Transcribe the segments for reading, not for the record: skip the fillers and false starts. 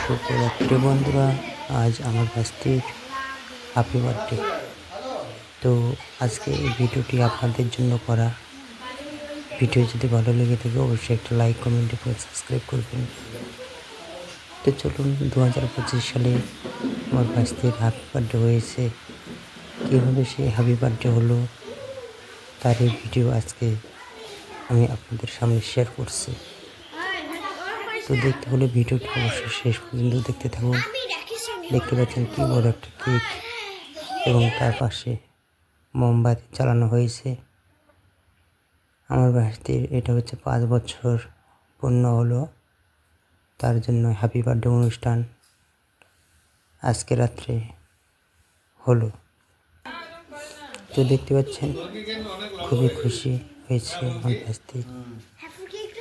শুভরাত্রি বন্ধুরা, আজ আমার ভাস্তির হ্যাপি বার্থডে। তো আজকে এই ভিডিওটি আপনাদের জন্য করা। ভিডিও যদি ভালো লেগে থাকে অবশ্যই একটা লাইক, কমেন্ট করে সাবস্ক্রাইব করবেন। তো চলুন, 2025 সালে আমার ভাস্তির হ্যাপি বার্থডে হয়েছে। কীভাবে সে হ্যাপি বার্থডে হলো তার এই ভিডিও আজকে আমি আপনাদের সামনে শেয়ার করছি। তো দেখতে হলে ভিডিওটি অবশ্যই শেষ পর্যন্ত দেখতে থাকুন। দেখতে পাচ্ছেন কি বড় একটা কেক এবং তার পাশে মোমবাতি জ্বালানো হয়েছে। আমার ভাস্তির এটা হচ্ছে 5 বছর পূর্ণ হলো, তার জন্য হ্যাপি বার্থডে অনুষ্ঠান আজকে রাত্রে হলো। তো দেখতে পাচ্ছেন খুবই খুশি হয়েছে আমার ভাস্তির,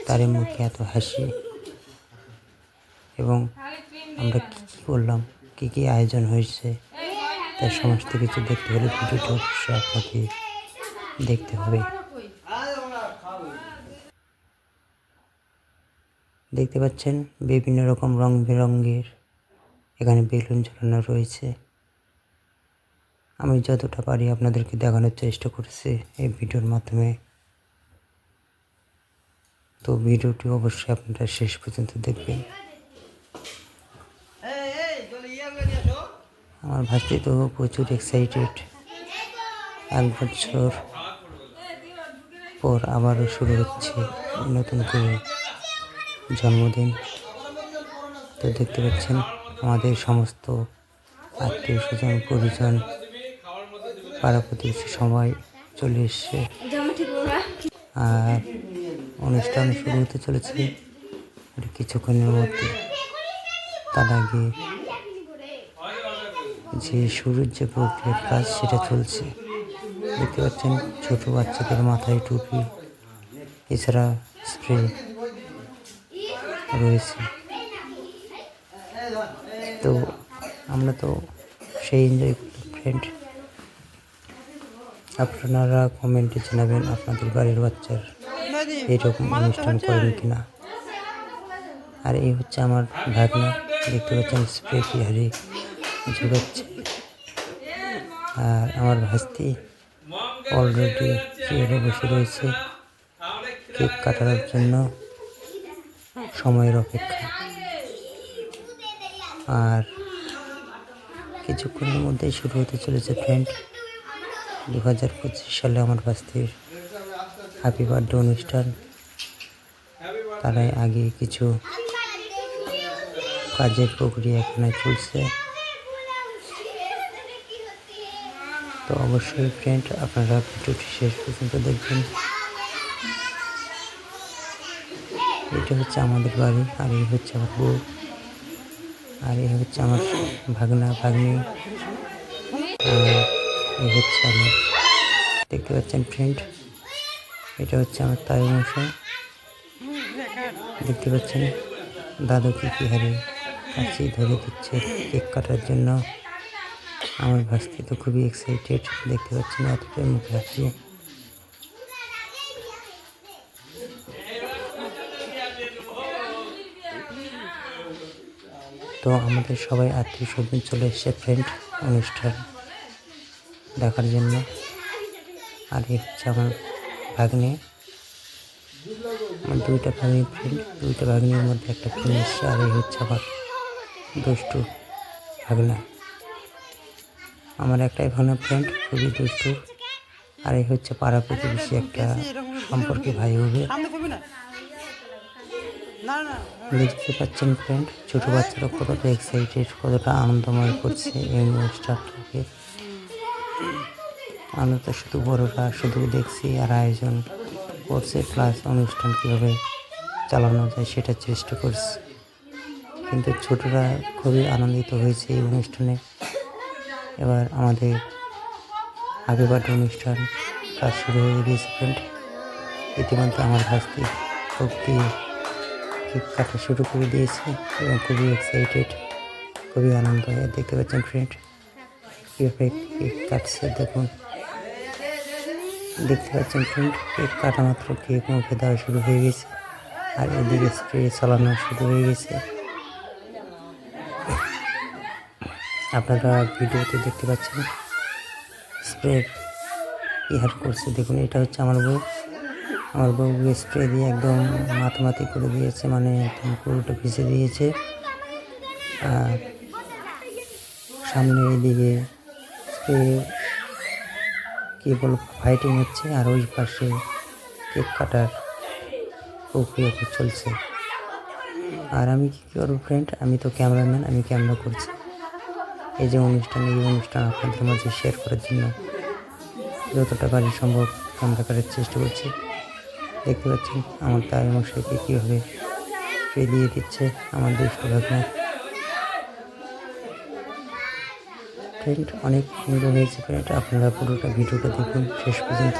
তার মুখে এত হাসি। এবং আমরা কী কী করলাম, কী কী আয়োজন হয়েছে, তার সমস্ত কিছু দেখতে হলে ভিডিওটি অবশ্যই আপনাকে দেখতে হবে। দেখতে পাচ্ছেন বিভিন্ন রকম রং বেরঙের এখানে বেলুন ঝুলানো রয়েছে। আমি যতটা পারি আপনাদেরকে দেখানোর চেষ্টা করছি এই ভিডিওর মাধ্যমে। তো ভিডিওটি অবশ্যই আপনারা শেষ পর্যন্ত দেখবেন। আমার ভাস্তি তো প্রচুর এক্সাইটেড। 1 বছর পর আবারও শুরু হচ্ছে নতুন করে জন্মদিন। তো দেখতে পাচ্ছেন আমাদের সমস্ত আত্মীয় স্বজন, পরিজন, পাড়া প্রতিবেশী সবাই চলে এসছে আর অনুষ্ঠান শুরু হতে চলেছে কিছুক্ষণের মধ্যে। তার আগে যে শুরুর যে প্রক্রিয়ার কাজ সেটা চলছে। দেখতে পাচ্ছেন ছোট বাচ্চাদের মাথায় টুপি, এছাড়া স্প্রে রয়েছে। তো আমরা তো সেই এনজয় করলাম ফ্রেন্ড। আপনারা কমেন্টে জানাবেন আপনাদের বাড়ির বাচ্চার এইরকম অনুষ্ঠান করেন কিনা। আর এই হচ্ছে আমার ভাগনা, দেখতে পাচ্ছেন স্প্রে কি হারে ঝুলাচ্ছে। আর আমার ভাস্তি অলরেডি চেয়ারে বসে রয়েছে কেক কাটার জন্য সময়ের অপেক্ষা। আর কিছুক্ষণের মধ্যেই শুরু হতে চলেছে ফ্রেন্ড 2025 সালে আমার ভাস্তির হ্যাপি বার্থডে অনুষ্ঠান। তারাই আগে কিছু কাজের প্রক্রিয়া এখানে চলছে। তো অবশ্যই ফ্রেন্ড আপনারা ভিডিওটি শেষ পর্যন্ত দেখবেন। এটা হচ্ছে আমাদের বাড়ি, আর এই হচ্ছে আমার বউ, আর এই হচ্ছে আমার ভাগনা ভাগ্নি, আর এই হচ্ছে আমার, দেখতে পাচ্ছেন ফ্রেন্ড, এটা হচ্ছে আমার তাই মশাই। দেখতে পাচ্ছেন দাদু কি হারে কাছে ধরে দিচ্ছে কেক কাটার জন্য। আমার ভাস্তি তো খুবই এক্সাইটেড, দেখতে পাচ্ছেন এতটাই মুখে হাসি। তো আমাদের সবাই আত্মীয় স্বজন চলে এসেছে ফ্রেন্ড অনুষ্ঠান দেখার জন্য। আর এই হচ্ছে আমার ভাগ্নে, আমার 2টা ভাগ্নি ফ্রেন্ড, 2টা ভাগ্নির মধ্যে একটা ফ্রেন্ড এসছে। আর এই হচ্ছে আমার দুষ্টু ভাগনা, আমার একটাই ভাগনা ফ্রেন্ড, খুবই দুষ্টু। আর এই হচ্ছে পাড়া প্রতিবেশী একটা সম্পর্কে ভাই হবে। দেখতে পাচ্ছেন ফ্রেন্ড ছোটো বাচ্চারা কতটা এক্সাইটেড, কতটা আনন্দময় করছে এই অনুষ্ঠানটাকে। আমরা তো শুধু বড়রা শুধু দেখছি আর আয়োজন করছে, প্লাস অনুষ্ঠান কীভাবে চালানো যায় সেটা চেষ্টা করছে। কিন্তু ছোটরা খুবই আনন্দিত হয়েছে এই অনুষ্ঠানে। এবার আমাদের হ্যাপি বার্থডে অনুষ্ঠান কাজ শুরু হয়ে গিয়েছে ফ্রেন্ড। ইতিমধ্যে আমার ভাস্তি কেক কাটা শুরু করে দিয়েছে এবং খুবই এক্সাইটেড, খুবই আনন্দ হয়। দেখতে পাচ্ছেন ফ্রেন্ড কীভাবে কেক কাটছে, দেখুন দেখতে পাচ্ছেন ফ্রেন্ড কেক কাটা মাত্র কেক মুখে দেওয়া শুরু হয়ে গেছে, আর এদিকে স্প্রে চালানো শুরু হয়ে গেছে। আপনারা ভিডিওতে দেখতে পাচ্ছেন স্প্রে ইয়ার করছে। দেখুন, এটা হচ্ছে আমার বউ স্প্রে দিয়ে একদম মাথামাতি করে দিয়েছে, মানে একদম পুরোটা ভিজে দিয়েছে। আর সামনে এদিকে স্প্রে কী বলবো ফাইটিং হচ্ছে, আর ওই পাশে কেক কাটার প্রক্রিয়া চলছে। আর আমি কী করবো ফ্রেন্ড, আমি তো ক্যামেরাম্যান, আমি ক্যামেরা করছি। এই যে অনুষ্ঠান আপনাদের মাঝে শেয়ার করার জন্য যতটা পারি সম্ভব ক্যামেরা করার চেষ্টা করছি। দেখতে পাচ্ছেন আমার তাই মশাইকে কীভাবে স্প্রে দিয়ে দিচ্ছে আমার দুষ্ট ভাবনা। ফ্রেন্ড অনেক সুন্দর হয়েছে ফ্রেন্ড, আপনারা পুরোটা ভিডিওটা দেখুন শেষ পর্যন্ত।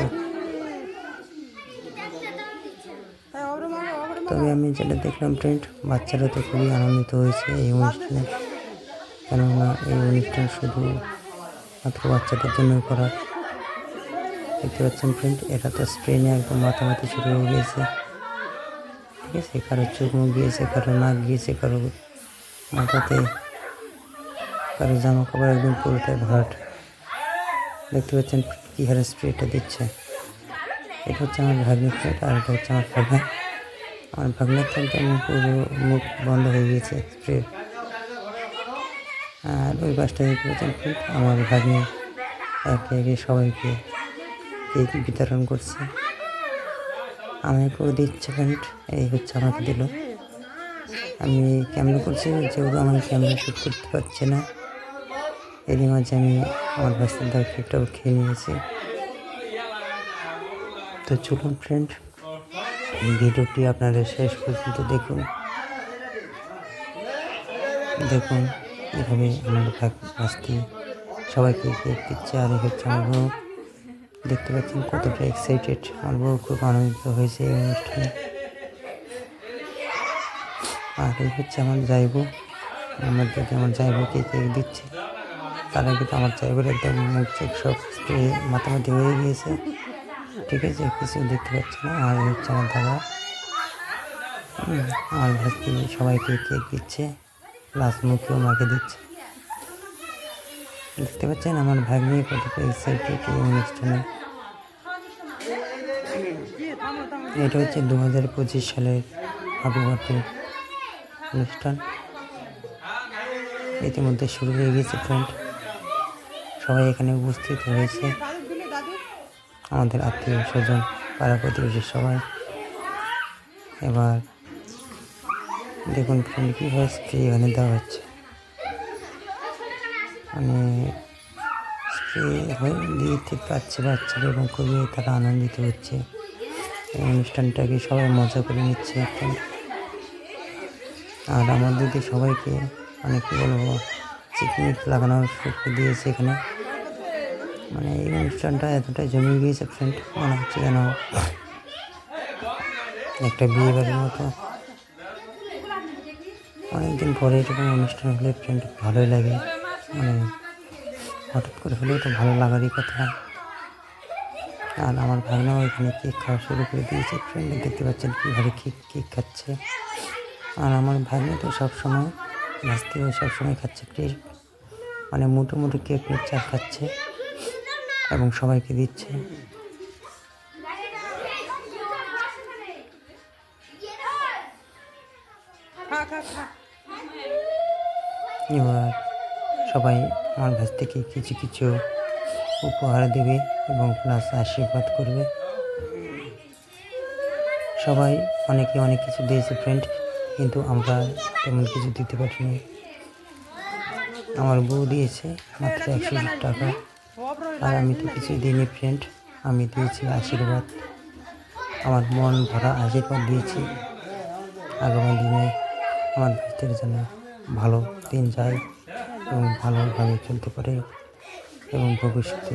তবে আমি যেটা দেখলাম ফ্রেন্ড, বাচ্চারা তো খুবই আনন্দিত হয়েছে এই অনুষ্ঠানে, কেননা এই অনুষ্ঠান শুধু মাত্র বাচ্চাদের জন্য করা। দেখতে পাচ্ছেন ফ্রেন্ড, এটা তো স্প্রে নিয়ে একদম মাথামাতি শুরু হয়ে গিয়েছে। ঠিক আছে, কারো চোখ মুখ গিয়েছে, কারো নাক গিয়েছে, কারো মাথাতে, কারো জামা কাপড় একদম পুরোটাই ভরাট। দেখতে পাচ্ছেন কী হারে স্প্রেটা দিচ্ছে। এটা হচ্ছে আমার ভাগ্নি ফ্রেন্ড, আর এটা হচ্ছে আমার ভাগনা। আমার ভাগনার তো একদম পুরো মুখ বন্ধ হয়ে গিয়েছে স্প্রে। আর ওই পাশটা দেখতে পাচ্ছেন ফ্রেন্ড, আমার ভাগ্নি একে একে সবাইকে কেক বিতরণ করছে। আমাকেও দিচ্ছে ফ্রেন্ড, এই হচ্ছে আমাকে দিল। আমি ক্যামেরা করছি, যেহেতু আমার ক্যামেরা শ্যুট করতে পারছে না, এরই মাঝে আমি আমার বাচ্চার দেওয়া কেকটাও খেয়ে নিয়েছি। তো চলুন ফ্রেন্ড, এই ভিডিওটি আপনারা শেষ পর্যন্ত দেখুন। দেখুন কীভাবে আমার বাস্তি সবাইকে কেক দিচ্ছে। আর এই হচ্ছে আমার বউ, দেখতে পাচ্ছেন কতটা এক্সাইটেড। আমার বউ খুব আনন্দিত হয়েছে এই অনুষ্ঠানে। আর এই হচ্ছে আমার জায়বু, আমার জায়বুকে কেক দিচ্ছে। তার আগে তো আমার জায়বুর একদম মুখ চোখ সব স্প্রে মাথামাতি হয়ে গিয়েছে। ঠিক আছে, কিছু দেখতে পাচ্ছি না। আর হচ্ছে আমার দাদা, আমার ভাস্তি সবাইকে কেক দিচ্ছে, প্লাস মুখেও মাকে দিচ্ছে। দেখতে পাচ্ছেন আমার ভাগ্নি কতটা এক্সাইটেড এই অনুষ্ঠানে। এটা হচ্ছে 2025 সালের হ্যাপি বার্থডে অনুষ্ঠান। ইতিমধ্যে শুরু হয়ে গেছে ফ্রেন্ড, সবাই এখানে উপস্থিত হয়েছে, আমাদের আত্মীয় স্বজন, পাড়া প্রতিবেশী সবাই। এবার দেখুন ফ্রেন্ড কীভাবে স্প্রে এখানে দেওয়া হচ্ছে, মানে স্প্রে দিতে পারছে বাচ্চারা এবং খুবই তারা আনন্দিত হচ্ছে। এই অনুষ্ঠানটাকে সবাই মজা করে নিচ্ছে ফ্রেন্ড। আর আমাদেরকে সবাইকে মানে কী বলবো চিকমিক লাগানোর সুযোগ দিয়েছে এখানে। মানে এই অনুষ্ঠানটা এতটাই জমে গিয়েছে ফ্রেন্ড, মনে হচ্ছে যেন একটা বিয়ে বাড়ির মতো। অনেকদিন পরে এরকম অনুষ্ঠান হলে ফ্রেন্ড ভালোই লাগে, মানে হঠাৎ করে হলেও তো ভালো লাগারই কথা। আর আমার ভাগনাও এখানে কেক খাওয়া শুরু করে দিয়েছে ফ্রেন্ড, দেখতে পাচ্ছেন কীভাবে কেক খাচ্ছে। আর আমার ভাগ্নে তো সবসময় ভাজতেও সবসময় খাচ্ছে কেক, মানে মোটো কেক চার খাচ্ছে এবং সবাইকে দিচ্ছে। এবার সবাই আমার কাছ থেকে কিছু কিছু উপহার দেবে এবং প্লাস আশীর্বাদ করবে। সবাই অনেকে অনেক কিছু দিয়েছে ফ্রেন্ড, কিন্তু আমরা তেমন কিছু দিতে পারিনি। আমার বউ দিয়েছে মাত্র 100 টাকা, আর আমি তো কিছুই দিইনি ফ্রেন্ড। আমি দিয়েছি আশীর্বাদ, আমার মন ভরা আশীর্বাদ দিয়েছি আগামী দিনে আমার ভাইদের যেন ভালো দিন যায় এবং ভালোভাবে চলতে পারে এবং ভবিষ্যতে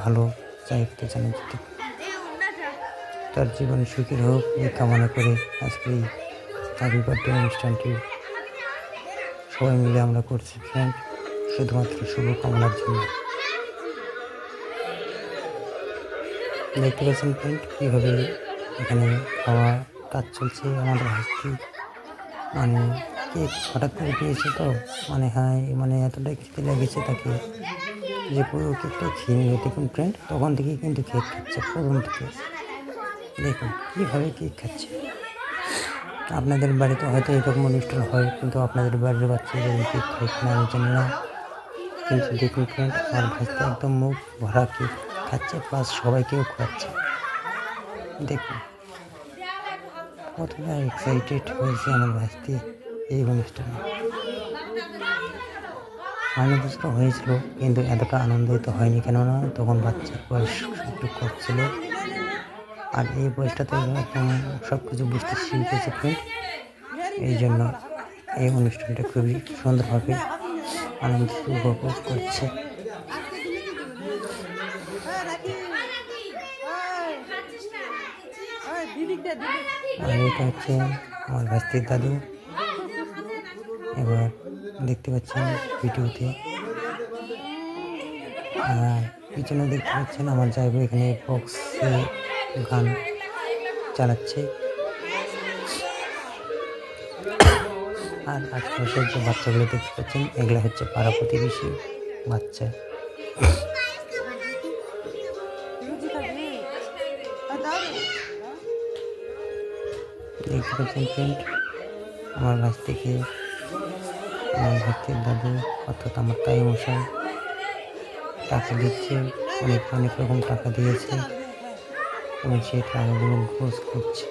ভালো চাইতে যেন যেতে পারে, তার জীবনে সুখের হোক এই কামনা করে আজকে এই হ্যাপি বার্থডে অনুষ্ঠানটি সবাই মিলে আমরা করছি ফ্রেন্ড, শুধুমাত্র শুভকামনার জন্য। দেখতে পাচ্ছেন ফ্রেন্ড কীভাবে এখানে খাওয়া কাজ চলছে। আমাদের হাসতে মানে কেক হঠাৎ করে পেয়েছে তো মানে মানে এতটাই খেতে লেগেছে তাকে যে পুরো কেকটা খেয়ে নিল। দেখুন ফ্রেন্ড, তখন থেকেই কিন্তু কেক খাচ্ছে প্রথম থেকে। দেখুন কীভাবে কেক খাচ্ছে। আপনাদের বাড়িতে হয়তো এরকম অনুষ্ঠান হয়, কিন্তু আপনাদের বাড়ির বাচ্চা যদি কেক খায় কিনা আমি জানি না। কিন্তু দেখুন ফ্রেন্ড, আমার ভাইতে একদম মুখ ভরা কেক খাচ্ছে, প্লাস সবাইকেও খাওয়াচ্ছে। দেখুন কতটা এক্সাইটেড হয়েছে আমার ভাইতে এই অনুষ্ঠানে। অনেক বছর হয়েছিল, কিন্তু এতটা আনন্দিত হয়নি, কেননা তখন বাচ্চার বয়স একটু কম ছিল। আর এই বয়সটাতে একদম সব কিছু বুঝতে শিখেছে ফ্রেন্ড। এই জন্য এই অনুষ্ঠানটা খুবই সুন্দরভাবে আনন্দ উপভোগ করছে। আর এটা হচ্ছে আমার ভাস্তির দাদু। এবার দেখতে পাচ্ছেন ভিডিওতে, আর পিছনে দেখতে পাচ্ছেন আমার জায়গা এখানে বক্সে গান চালাচ্ছে। আর আশপাশের যে বাচ্চাগুলো দেখতে পাচ্ছেন এগুলো হচ্ছে পাড়া প্রতিবেশী বাচ্চা। দেখতে পাচ্ছেন ফ্রেন্ড, আমার কাছ থেকে আমার ভাস্তির দাদু অর্থাৎ আমার তাই মশাই টাকা দিচ্ছে, অনেক রকম টাকা দিয়েছে এবং সেই টাকাগুলো খোঁজ করছে।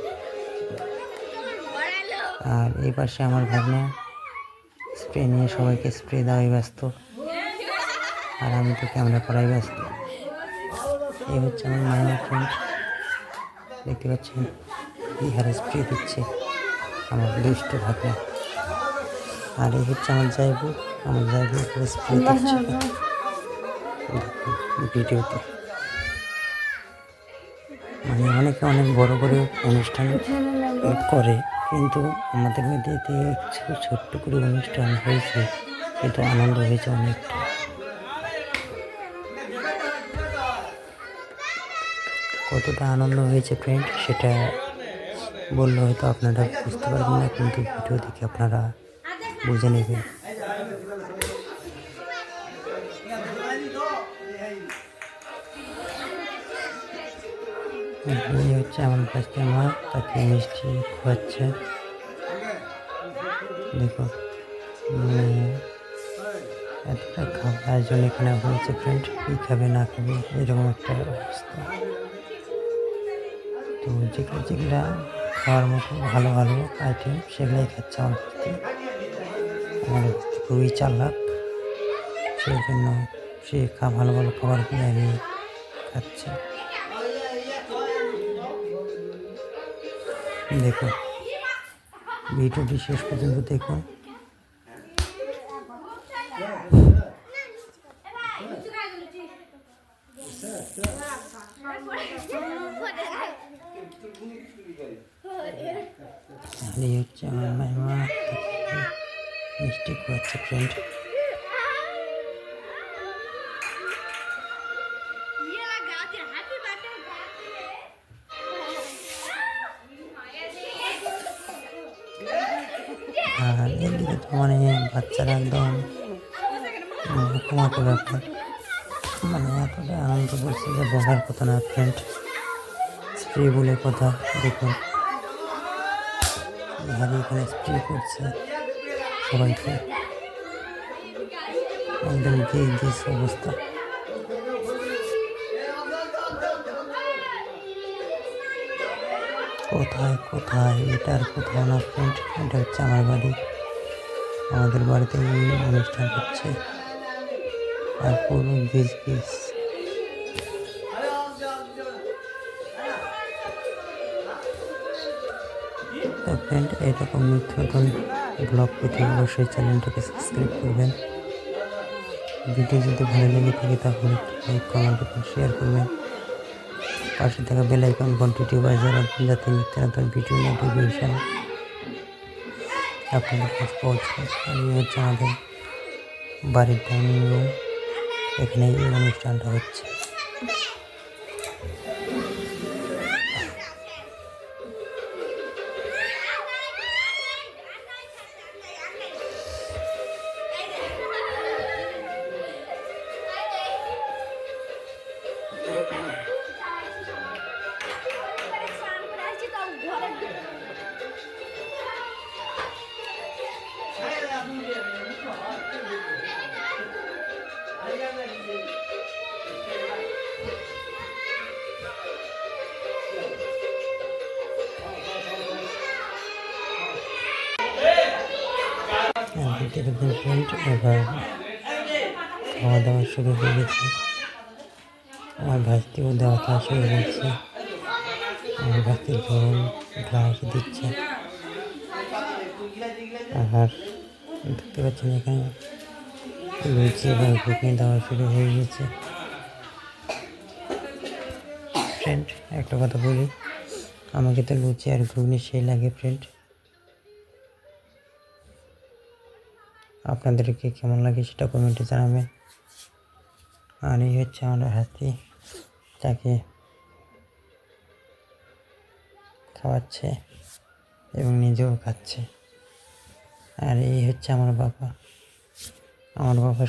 আর এই পাশে আমার ভাগ্নে স্প্রে নিয়ে সবাইকে স্প্রে দেওয়াই ব্যস্ত, আর আমি তো ক্যামেরা করাই ব্যস্ত। এই হচ্ছে আমার মায়ের ফ্রেন্ড, দেখতে পাচ্ছেন কি হারে স্প্রে দিচ্ছে আমার দুষ্ট ভাগ্নে। আর এই হচ্ছে আমার জায়গু উপরে স্প্রে দিচ্ছে ভিডিওতে। মানে অনেকে অনেক বড় অনুষ্ঠান করে, কিন্তু আমাদের মধ্যে ছোট্ট করে অনুষ্ঠান হয়েছে, কিন্তু আনন্দ হয়েছে অনেকটা। কতটা আনন্দ হয়েছে ফ্রেন্ড সেটা বললে হয়তো আপনারা বুঝতে পারবেন না, কিন্তু ভিডিও দেখে আপনারা বুঝে নেবেন। এই হচ্ছে আমার কাছে মা, তাকে মিষ্টি খাওয়াচ্ছে। দেখো এতটা খাবার আয়োজন এখানে হয়েছে ফ্রেন্ড, কী খাবে না খাবে এরকম একটা অবস্থা। তো যেগুলা খাওয়ার মতো ভালো আইটেম সেগুলাই খাচ্ছে আমার কাছে। আমার খুবই চালাক, সেই জন্য সে ভালো খাবার আগে খাচ্ছে। দেখুন ভিডিওটি শেষ পর্যন্ত দেখুন। এই হচ্ছে আমার মাইমা মিষ্টি খাওয়াচ্ছে ফ্রেন্ড। আর এদিকে তো মানে বাচ্চারা একদম ঘুমাতে ব্যাপার, মানে এতটা আনন্দ করছে যে বলার কথা না ফ্রেন্ড। স্প্রে বলে কথা, দেখুন এখানে স্প্রে করছে সবাইকে, একদম গেস অবস্থা। কোথায় এটার কোথাও না ফ্রেন্ড, এটা হচ্ছে আমার বাড়ি। আমাদের বাড়িতে এই অনুষ্ঠান হচ্ছে, আর পুরো গেস। তো ফ্রেন্ড, এরকম নিত্য নতুন ব্লগ পেতে অবশ্যই চ্যানেলটাকে সাবস্ক্রাইব করবেন। ভিডিও যদি ভালো লেগে থাকে তাহলে লাইক কমেন্ট এবং শেয়ার করবেন। পাশে থাকা বেল আইকন ঘন্টিটি বাজিয়ে রাখবেন, যাতে নিত্য নতুন ভিডিও নোটিফিকেশন আপনাদের কাছে পৌঁছায়। আমি হচ্ছে আমাদের বাড়ির ডাইনিং রুম, এখানে এই অনুষ্ঠানটা হচ্ছে। দেখতে পাচ্ছেন ফ্রেন্ড, এবার খাওয়া দাওয়া শুরু হয়ে গেছে। আমার ভাস্তিও দেওয়া খাওয়া শুরু হয়েছে। আমার ভাস্তি ঝোল গ্লাস দিচ্ছে। আর দেখতে পাচ্ছেন এখানে লুচি এবং ঘুগনি দেওয়া শুরু হয়ে গেছে। ফ্রেন্ড, একটা কথা বলি, আমাকে তো লুচি আর ঘুগনি সেই লাগে ফ্রেন্ড। আপনাদেরকে কেমন লাগে সেটা কমেন্টে জানাবেন। আর এই হচ্ছে আমার হাতি, তাকে খাওয়াচ্ছে এবং নিজেও খাচ্ছে। আর এই হচ্ছে আমার বাবা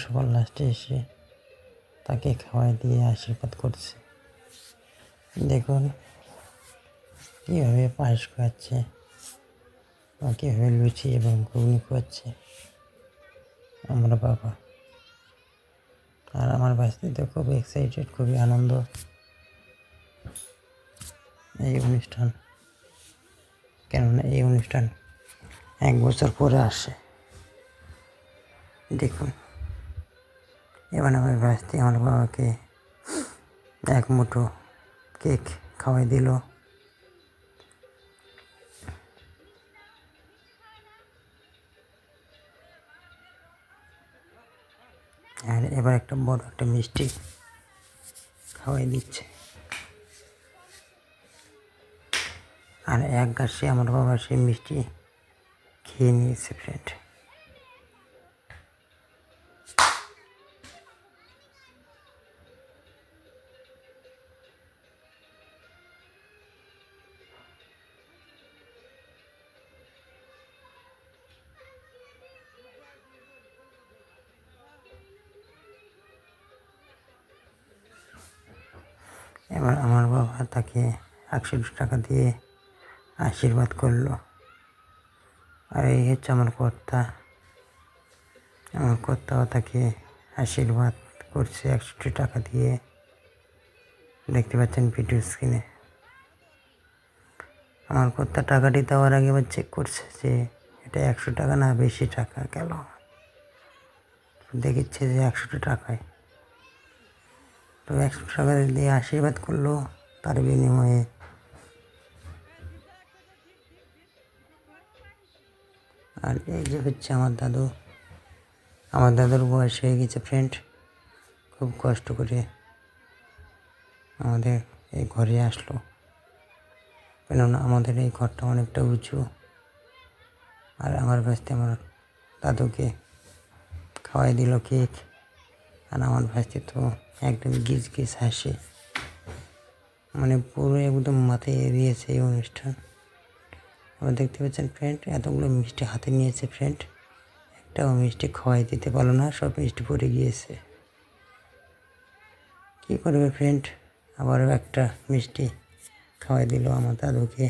সবার লাস্টে এসে তাকে খাওয়াই দিয়ে আশীর্বাদ করছে। দেখুন কীভাবে পায়েস খাওয়াচ্ছে বা কীভাবে লুচি এবং ঘুগনি খাওয়াচ্ছে আমার বাবা। আর আমার বাচ্চাদের খুব এক্সাইটেড, খুবই আনন্দ এই অনুষ্ঠান, কেননা এই অনুষ্ঠান 1 বছর পরে আসে। দেখুন এবার আমার বাচ্চা আমার বাবাকে 1 মুঠো কেক খাওয়াই দিল। আর এবার একটা বড় একটা মিষ্টি খাওয়াই দিচ্ছে। আর 1 গাছে আমার বাবা সেই মিষ্টি খেয়ে নিয়েছে ফ্রেন্ড। এবার আমার বাবা তাকে 100 টাকা দিয়ে আশীর্বাদ করলো। আর এই হচ্ছে আমার কর্তাও তাকে আশীর্বাদ করছে 100 টাকা দিয়ে। দেখতে পাচ্ছেন ভিডিও স্ক্রিনে। আমার কর্তা টাকাটি দেওয়ার আগে এবার চেক করছে যে এটা 100 টাকা না বেশি টাকা গেল। দেখছে যে 100 টাকায়, তো 100 টাকা দিয়ে আশীর্বাদ করলো। তার বিনিময়ে আর এই যে হচ্ছে আমার দাদুর বয়স হয়ে গেছে ফ্রেন্ড। খুব কষ্ট করে আমাদের এই ঘরে আসলো, কেননা আমাদের এই ঘরটা অনেকটা উঁচু। আর আমার ভাস্তি আমার দাদুকে খাওয়াই দিল কেক। আর আমার ভাস্তি তো একদম গিজ গিজ হাসে, মানে পুরো একদম মাথায় এড়িয়েছে এই অনুষ্ঠান। আবার দেখতে পাচ্ছেন ফ্রেন্ড, এতগুলো মিষ্টি হাতে নিয়েছে ফ্রেন্ড, একটাও মিষ্টি খাওয়াই দিতে পারলো না, সব মিষ্টি পড়ে গিয়েছে। কী করবে ফ্রেন্ড, আবারও একটা মিষ্টি খাওয়াই দিল আমার দাদুকে।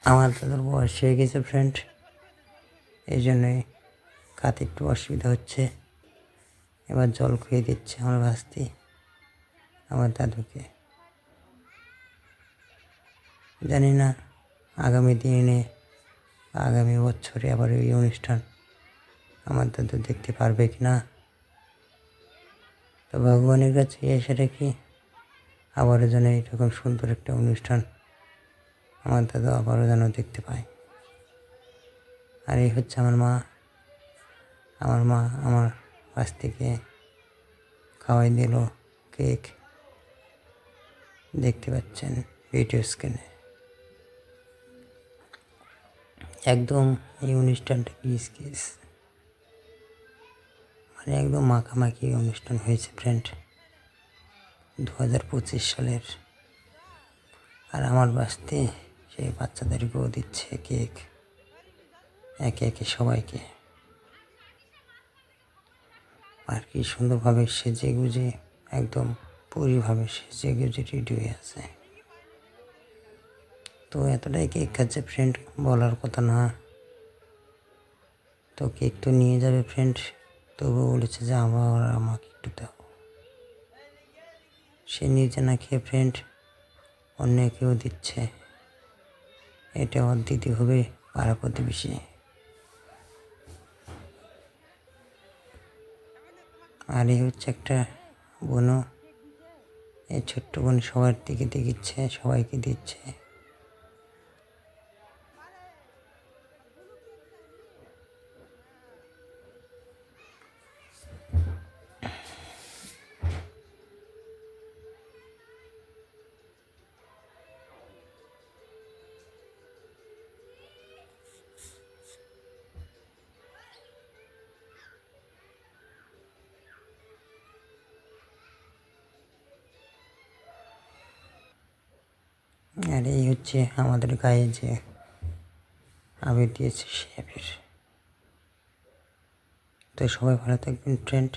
আমার দাদুর বয়স হয়ে গেছে ফ্রেন্ড, এই জন্যই খাতে একটু অসুবিধা হচ্ছে। এবার জল খুঁয়ে দিচ্ছে আমার ভাস্তি আমার দাদুকে। জানি না আগামী দিনে আগামী বছরে আবার এই অনুষ্ঠান আমার দাদু দেখতে পারবে কি না। তো ভগবানের কাছে এসে রেখি আবারও যেন এইরকম সুন্দর একটা অনুষ্ঠান আমার দাদু আবারও যেন দেখতে পায়। আর এই হচ্ছে আমার মা আমার ভাস্তিকে খাওয়াই দিল কেক। দেখতে পাচ্ছেন ভিডিও স্ক্রিনে। একদম এই অনুষ্ঠানটা কিস মানে একদম মাখামাখি অনুষ্ঠান হয়েছে ফ্রেন্ড 2025 সালের। আর আমার বাস্তে সেই বাচ্চাদেরকেও দিচ্ছে কেক একে একে সবাইকে। আর কি সুন্দরভাবে সেজে গুজে একদম পুরোভাবে সেজে গুজে রেডি হয়ে আছে। তো এতটাই কেক খাচ্ছে ফ্রেন্ড, বলার কথা না। তো কেক তো নিয়ে যাবে ফ্রেন্ড, তবুও বলেছে যে আবার আমাকে একটু দাও। সে নিজে না খেয়ে ফ্রেন্ড অন্যকেও দিচ্ছে। এটা ওর দিদি হবে পাড়া প্রতিবেশী। আর এই হচ্ছে একটা বোনও, এই ছোট্ট বোন সবার দিকে দেখিচ্ছে, সবাইকে দিচ্ছে। আর এই হচ্ছে আমাদের গায়ে যে আবির দিয়েছে সে আবির। তো সবাই ভালো থাকবেন ফ্রেন্ড।